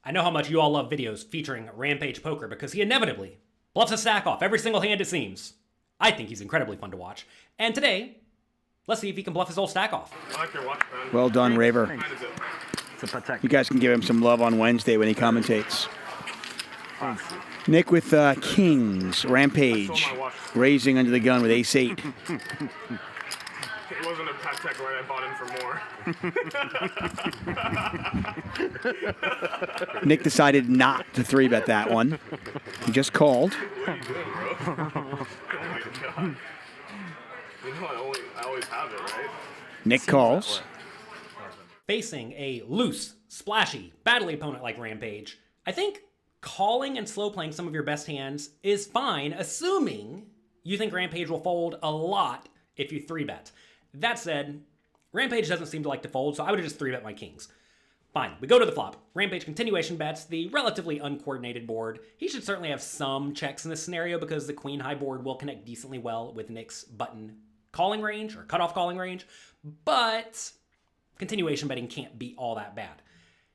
I know how much you all love videos featuring Rampage Poker because he inevitably bluffs a stack off every single hand it seems. I think he's incredibly fun to watch. And today, let's see if he can bluff his whole stack off. I like your watch, man. Well done, Raver. You guys can give him some love on Wednesday when he commentates. Nick with kings, Rampage, raising under the gun with ace-8. It wasn't a Patek right? I bought in for more. Nick decided not to 3-bet that one. He just called. What are you doing, bro? Oh my God. You know I always have it, right? Nick calls. Facing a loose, splashy, battly opponent like Rampage, I think calling and slow playing some of your best hands is fine, assuming you think Rampage will fold a lot if you 3-bet. That said, Rampage doesn't seem to like to fold, so I would have just 3-bet my kings. Fine, we go to the flop. Rampage continuation bets the relatively uncoordinated board. He should certainly have some checks in this scenario because the queen high board will connect decently well with Nick's button calling range or cutoff calling range, but continuation betting can't be all that bad.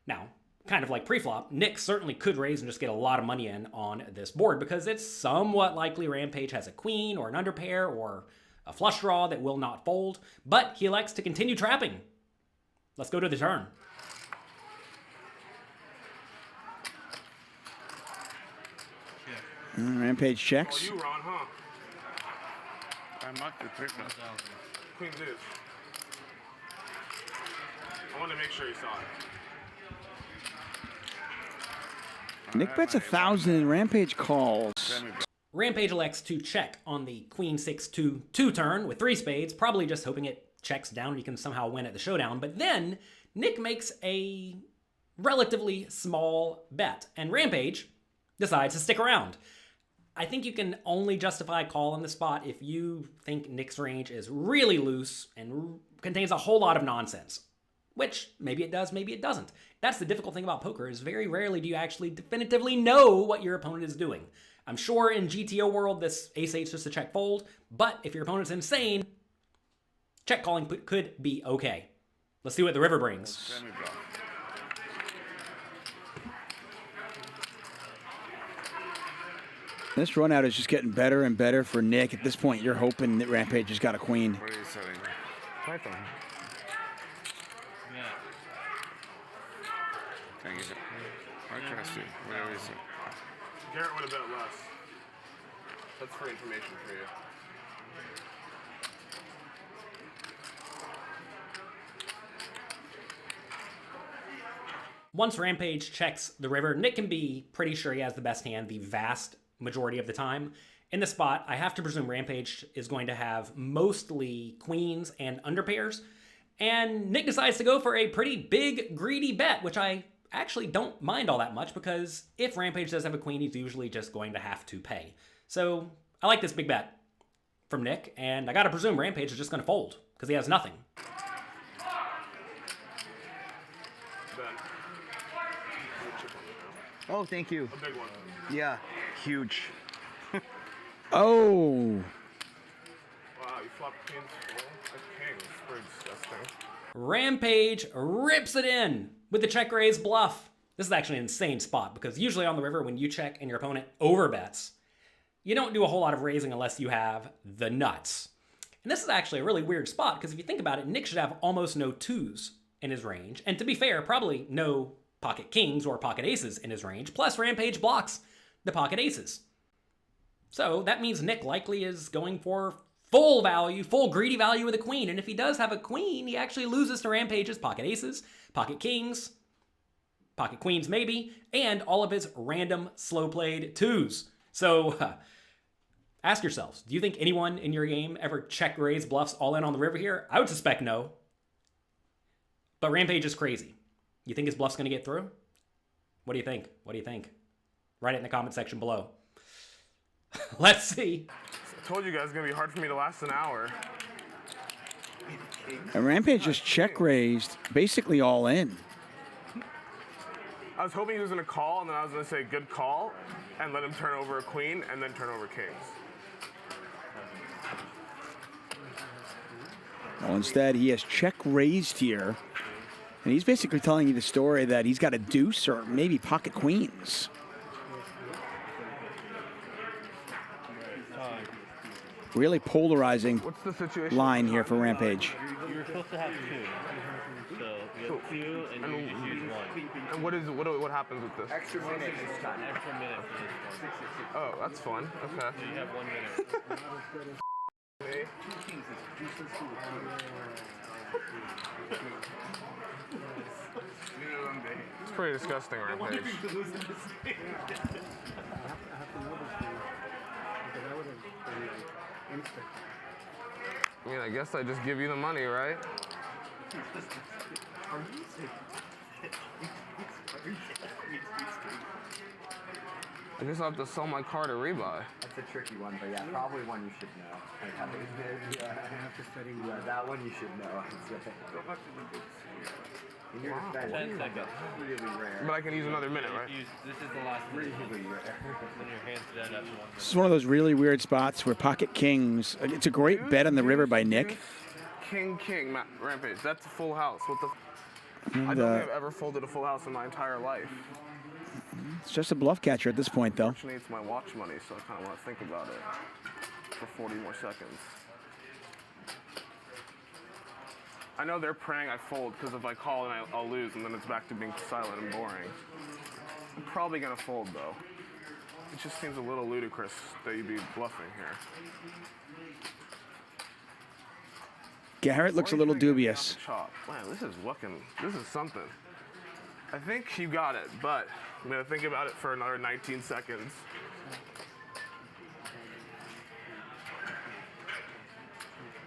Now, kind of like pre-flop, Nick certainly could raise and just get a lot of money in on this board because it's somewhat likely Rampage has a queen or an underpair or a flush draw that will not fold, but he elects to continue trapping. Let's go to the turn. Rampage checks. Oh, you, Ron, huh? I marked the triple. Queen deuce. I wanted to make sure you saw it. Nick bets 1,000 and Rampage calls. Rampage elects to check on the queen 6-2 turn with 3 spades, probably just hoping it checks down and you can somehow win at the showdown. But then Nick makes a relatively small bet, and Rampage decides to stick around. I think you can only justify call on the spot if you think Nick's range is really loose and contains a whole lot of nonsense. Which, maybe it does, maybe it doesn't. That's the difficult thing about poker, is very rarely do you actually definitively know what your opponent is doing. I'm sure in GTO world, this ace-8's just a check fold, but if your opponent's insane, check calling could be okay. Let's see what the river brings. This run out is just getting better and better for Nick. At this point, you're hoping that Rampage has got a queen. What are you selling? Python. Yeah. Thank you. I trust you. Whatever you say. Garrett would have bet less. That's for information for you. Once Rampage checks the river, Nick can be pretty sure he has the best hand the vast majority of the time. In the spot, I have to presume Rampage is going to have mostly queens and underpairs, and Nick decides to go for a pretty big, greedy bet, which I actually don't mind all that much because if Rampage does have a queen, he's usually just going to have to pay. So I like this big bet from Nick, and I gotta presume Rampage is just gonna fold because he has nothing. Oh, thank you. A big one. Yeah, huge. Oh. Wow, you flopped queens. That's king. It's pretty disgusting. Rampage rips it in with the check raise bluff. This is actually an insane spot because usually on the river when you check and your opponent overbets, you don't do a whole lot of raising unless you have the nuts. And this is actually a really weird spot because if you think about it, Nick should have almost no 2s in his range. And to be fair, probably no pocket kings or pocket aces in his range, plus Rampage blocks the pocket aces. So that means Nick likely is going for full value, full greedy value with a queen. And if he does have a queen, he actually loses to Rampage's pocket aces, pocket kings, pocket queens maybe, and all of his random slow-played 2s. So ask yourselves, do you think anyone in your game ever check raise bluffs all in on the river here? I would suspect no. But Rampage is crazy. You think his bluff's going to get through? What do you think? What do you think? Write it in the comment section below. Let's see. I told you guys it's going to be hard for me to last an hour. And Rampage just check raised, basically all in. I was hoping he was going to call, and then I was going to say good call, and let him turn over a queen, and then turn over kings. Well, instead, he has check raised here. And he's basically telling you the story that he's got a deuce or maybe pocket queens. Really polarizing What's the situation? line here for Rampage. You were supposed to have 2. So you have 2 and you just use 1. And what happens with this? Extra minute this time. Extra minute for this one. Oh, that's fun. Okay. So you have 1 minute. It's pretty disgusting, Rampage. I mean, I guess I just give you the money, right? I guess I'll have to sell my car to rebuy. That's a tricky one, but yeah, probably one you should know. Like how they did. Yeah, that one you should know. In your defense, 10 seconds. really rare. But I can use another minute, right? This is the last minute. Really rare. Then your hands dead after 1 minute. This is one of those really weird spots where pocket kings. It's a great bet on the river by Nick. King, Rampage. That's a full house. What the? And, I don't think I've ever folded a full house in my entire life. it's just a bluff catcher at this point, though. Actually, it's my watch money, so I kind of want to think about it for 40 more seconds. I know they're praying I fold because if I call and I'll lose, and then it's back to being silent and boring. I'm probably gonna fold though. It just seems a little ludicrous that you'd be bluffing here. Garrett looks a little dubious. Chop. Man, this is something. I think you got it, but I'm gonna think about it for another 19 seconds.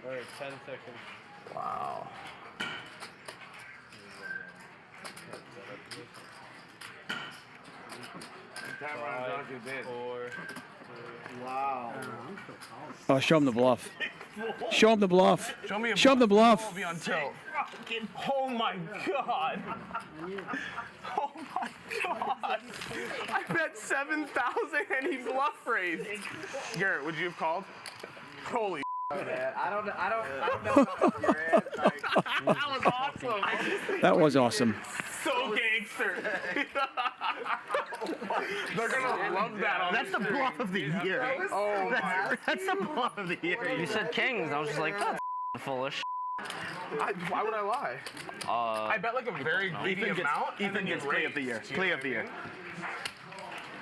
All right, 10 seconds. Wow. Time runs out, you did. 4. Oh, show him the bluff. Show him the bluff. Show me a Show him the bluff. I'll be on tilt. Oh my god. Oh my god. I bet 7,000 and he bluff raised. Garrett, would you have called? Holy Man, I don't know how your ass, like, that was awesome. That was awesome. So gangster. They're gonna love that on That's the bluff of the year. Oh my. That's the bluff of the year. You said kings. I was just like, that's full of shit. Why would I lie? I bet like a very greedy amount. and Ethan then you gets play of the raise. year. You know Play what of the I year.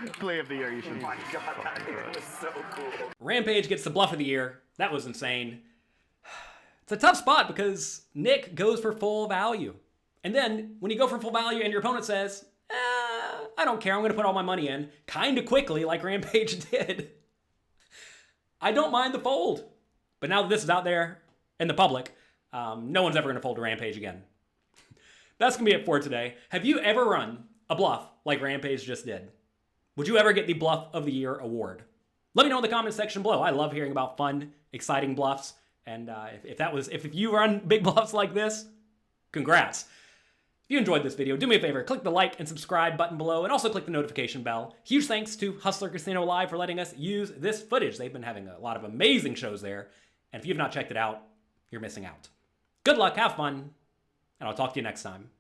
mean? Play of the year, you should. Oh my god, that was so cool. Rampage gets the bluff of the year. That was insane. It's a tough spot because Nick goes for full value. And then when you go for full value and your opponent says, I don't care, I'm going to put all my money in, kind of quickly like Rampage did, I don't mind the fold. But now that this is out there in the public, no one's ever going to fold to Rampage again. That's going to be it for today. Have you ever run a bluff like Rampage just did? Would you ever get the Bluff of the Year award? Let me know in the comment section below. I love hearing about fun, exciting bluffs. And if you run big bluffs like this, congrats. If you enjoyed this video, do me a favor, click the like and subscribe button below, and also click the notification bell. Huge thanks to Hustler Casino Live for letting us use this footage. They've been having a lot of amazing shows there, and if you've not checked it out, you're missing out. Good luck, have fun, and I'll talk to you next time.